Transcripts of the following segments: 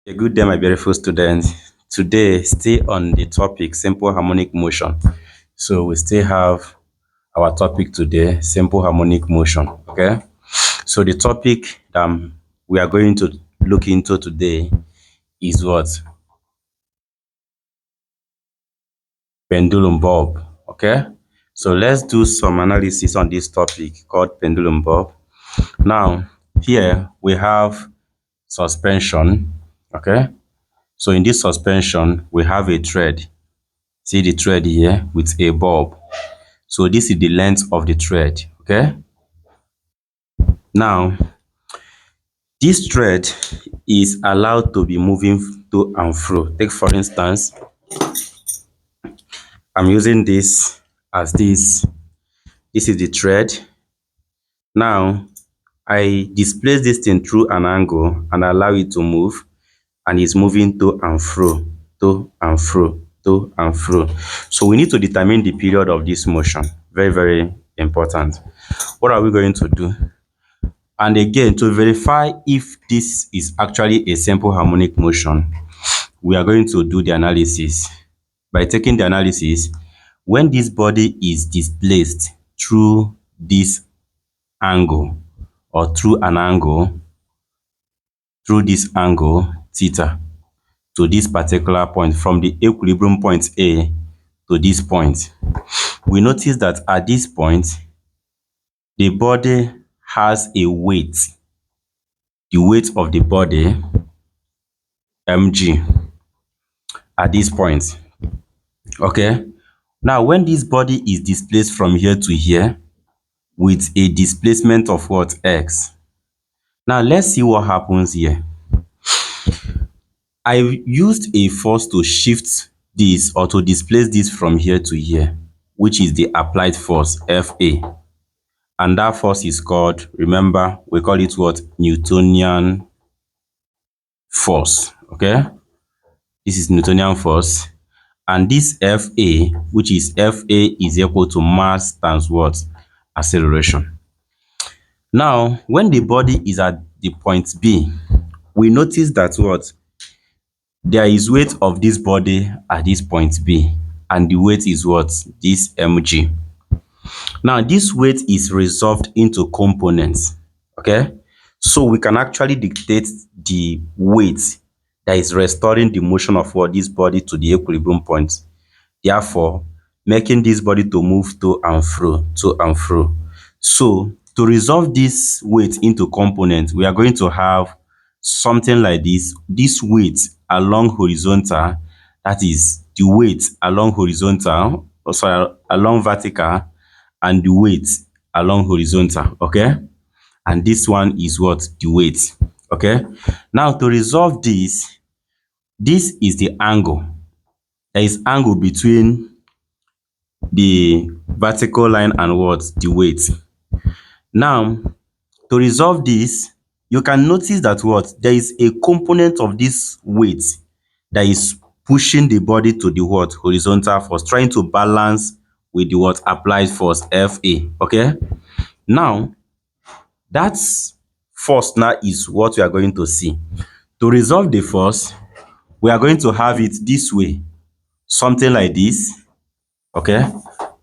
A good day, my beautiful students. Today, stay on the topic simple harmonic motion. So we still have our topic today, simple harmonic motion. Okay. So the topic that we are going to look into today is what? Pendulum bulb. Okay. So let's do some analysis on this topic called pendulum bulb. Now, here we have suspension. Okay. So in this suspension, we have a thread. See the thread here with a bulb. So this is the length of the thread. Okay. Now, this thread is allowed to be moving to and fro. Take for instance, I'm using this as this. This is the thread. Now, I displace this thing through an angle and allow it to move, and it's moving to and fro, to and fro, to and fro. So we need to determine the period of this motion. Very, very important. What are we going to do? And again, to verify if this is actually a simple harmonic motion, we are going to do the analysis. By taking the analysis, when this body is displaced through this angle or through an angle, through this angle theta to this particular point, from the equilibrium point A to this point, we notice that at this point, the body has a weight. The weight of the body mg at this point. Okay. Now, when this body is displaced from here to here with a displacement of what? X. Now, let's see what happens here. I used a force to shift this or to displace this from here to here, which is the applied force Fa. And that force is called, remember, we call it what? Newtonian force. Okay. This is Newtonian force. And this Fa, which is Fa is equal to mass times what? Acceleration. Now, when the body is at the point B, we notice that what? There is weight of this body at this point B, and the weight is what? This mg. Now, this weight is resolved into components. Okay. So we can actually dictate the weight that is restoring the motion of what? This body to the equilibrium point. Therefore, making this body to move to and fro, to and fro. So, to resolve this weight into components, we are going to have something like this. This weight along horizontal, that is the weight along horizontal, or sorry, along vertical, and the weight along horizontal. Okay. And this one is what? The weight. Okay. Now, to resolve this is the angle. There is angle between the vertical line and what? The weight. Now, to resolve this, you can notice that what? There is a component of this weight that is pushing the body to the what? Horizontal force, trying to balance with the what? Applied force Fa. Okay. Now, that force now is what we are going to see. To resolve the force, we are going to have it this way, something like this. Okay.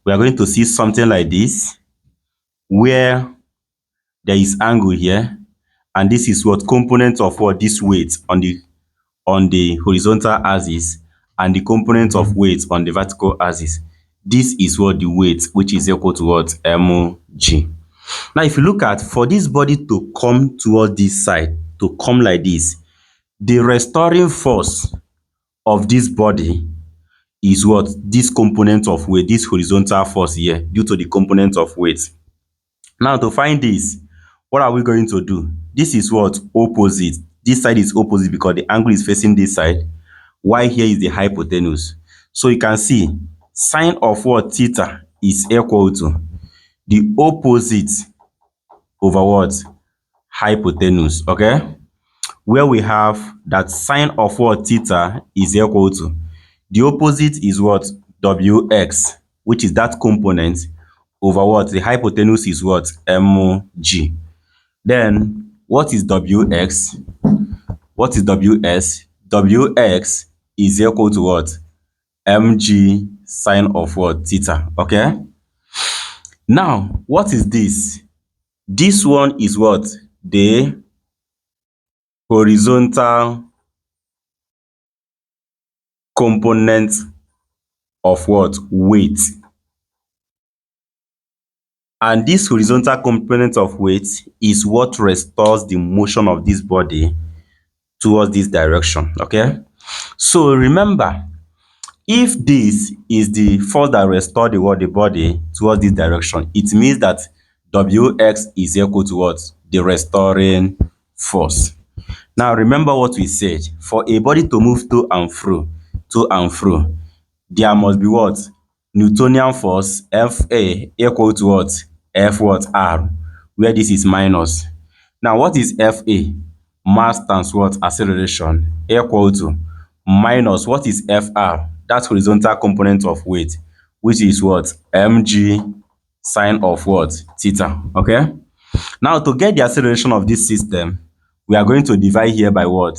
We are going to see something like this, where there is angle here, and this is what? Component of what? This weight on the horizontal axis, and the component of weight on the vertical axis. This is what? The weight, which is equal to what? Mg. Now, if you look at, for this body to come toward this side, to come like this, the restoring force of this body is what? This component of weight, this horizontal force here, due to the component of weight. Now, to find this, what are we going to do? This is what? Opposite. This side is opposite because the angle is facing this side, while here is the hypotenuse. So you can see sine of what? Theta is equal to the opposite over what? Hypotenuse. Okay. Where we have that sine of what? Theta is equal to the opposite is what? Wx, which is that component, over what? The hypotenuse is what? Mg. Then what is Wx? What is Ws? Wx is equal to what? Mg sine of what? Theta. Okay? Now, what is this? This one is what? The horizontal component of what? Weight. And this horizontal component of weight is what restores the motion of this body towards this direction. Okay? So remember, if this is the force that restores the body towards this direction, it means that Wx is equal to what? The restoring force. Now remember what we said. For a body to move to and fro, there must be what? Newtonian force Fa equal to what? F what? R, where this is minus. Now what is Fa? Mass times what? Acceleration equal to minus what is Fr? That horizontal component of weight, which is what? Mg sine of what? Theta. Okay? Now to get the acceleration of this system, we are going to divide here by what?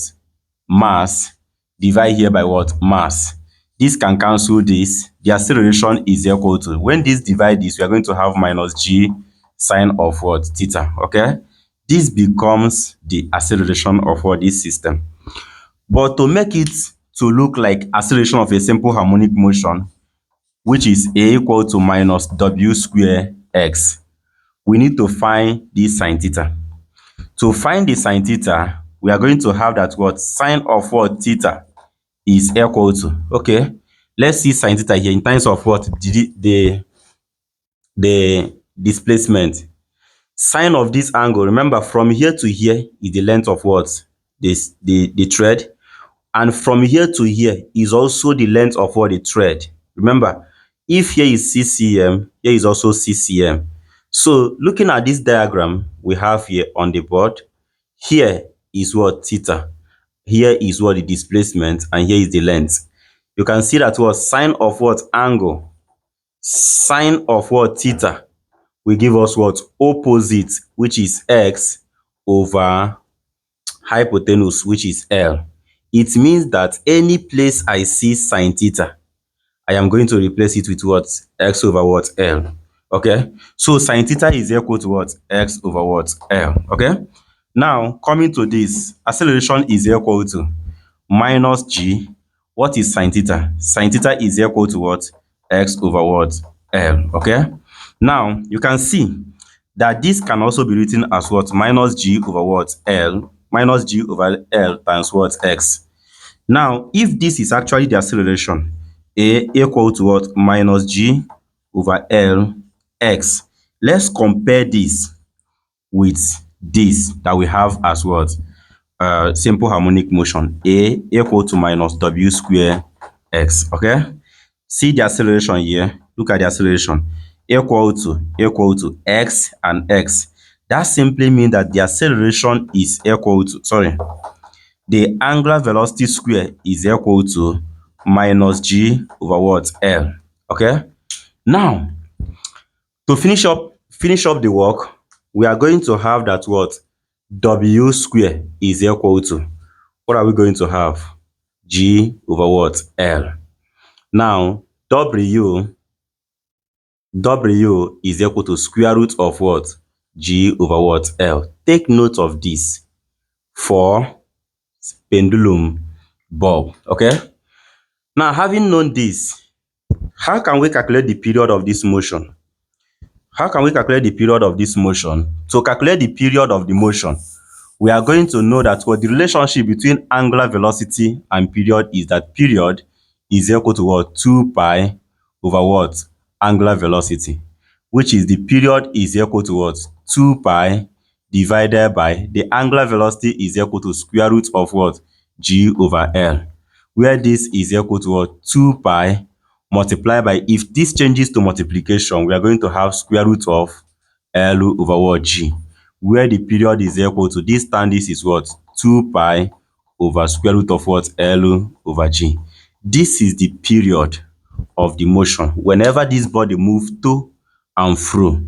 Mass. Divide here by what? Mass. This can cancel this. The acceleration is equal to, when this divide this, we are going to have minus g sine of what? Theta. Okay? This becomes the acceleration of what? This system. But to make it to look like acceleration of a simple harmonic motion, which is a equal to minus w square x, we need to find this sine theta. To find the sine theta, we are going to have that what? Sine of what? Theta is equal to, okay, let's see sine theta here in terms of what? The displacement. Sine of this angle, remember from here to here is the length of what? The thread. And from here to here is also the length of what? The thread. Remember, if here is ccm, here is also ccm. So looking at this diagram we have here on the board, here is what? Theta. Here is what? The displacement, and here is the length. You can see that what? Sine of what? Angle. Sine of what? Theta will give us what? Opposite, which is x, over hypotenuse, which is L. It means that any place I see sine theta, I am going to replace it with what? X over what? L. Okay? So sine theta is equal to what? X over what? L. Okay? Now, coming to this, acceleration is equal to minus g. What is sine theta? Sine theta is equal to what? X over what? L. Okay? Now, you can see that this can also be written as what? Minus g over what? L. Minus g over L times what? X. Now, if this is actually the acceleration, A equal to what? Minus g over L x. Let's compare this with this that we have as what? Simple harmonic motion. A equal to minus w square x. Okay? See the acceleration here. Look at the acceleration. Equal to x and x. That simply means that the acceleration is equal to, the angular velocity square is equal to minus g over what? L. Okay? Now, to finish up the work, we are going to have that what? W square is equal to, what are we going to have? G over what? L. Now, W is equal to square root of what? G over what? L. Take note of this for pendulum bulb. Okay? Now, having known this, how can we calculate the period of this motion? How can we calculate the period of this motion? To calculate the period of the motion, we are going to know that what the relationship between angular velocity and period is that period is equal to what? 2 pi over what? Angular velocity, which is the period is equal to what? 2 pi divided by the angular velocity is equal to square root of what? G over L, where this is equal to what? 2 pi multiplied by, if this changes to multiplication, we are going to have square root of L over what? G, where the period is equal to, this time this is what? 2 pi over square root of what? L over G. This is the period of the motion whenever this body moves to and fro,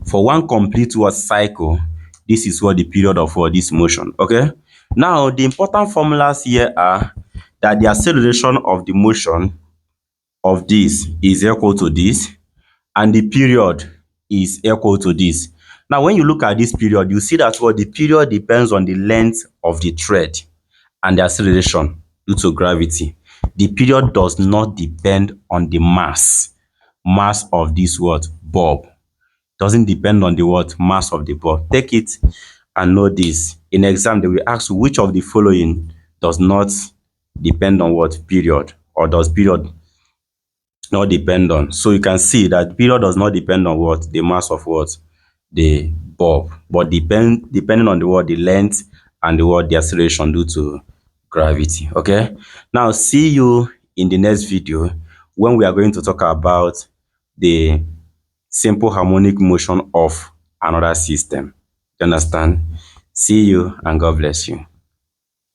for one complete what? Cycle. This is what the period of what? This motion. Okay? Now, the important formulas here are that the acceleration of the motion of this is equal to this, and the period is equal to this. Now, when you look at this period, you see that what the period depends on the length of the thread and the acceleration due to gravity. The period does not depend on the mass of this what bulb. Doesn't depend on the what mass of the bulb. Take it and know this. In exam, they will ask you which of the following does not depend on what period, or does period not depend on. So you can see that period does not depend on what the mass of what the bulb, but depending on the what the length and the what the acceleration due to gravity. Okay. Now see you in the next video when we are going to talk about the simple harmonic motion of another system. You understand? See you and God bless you.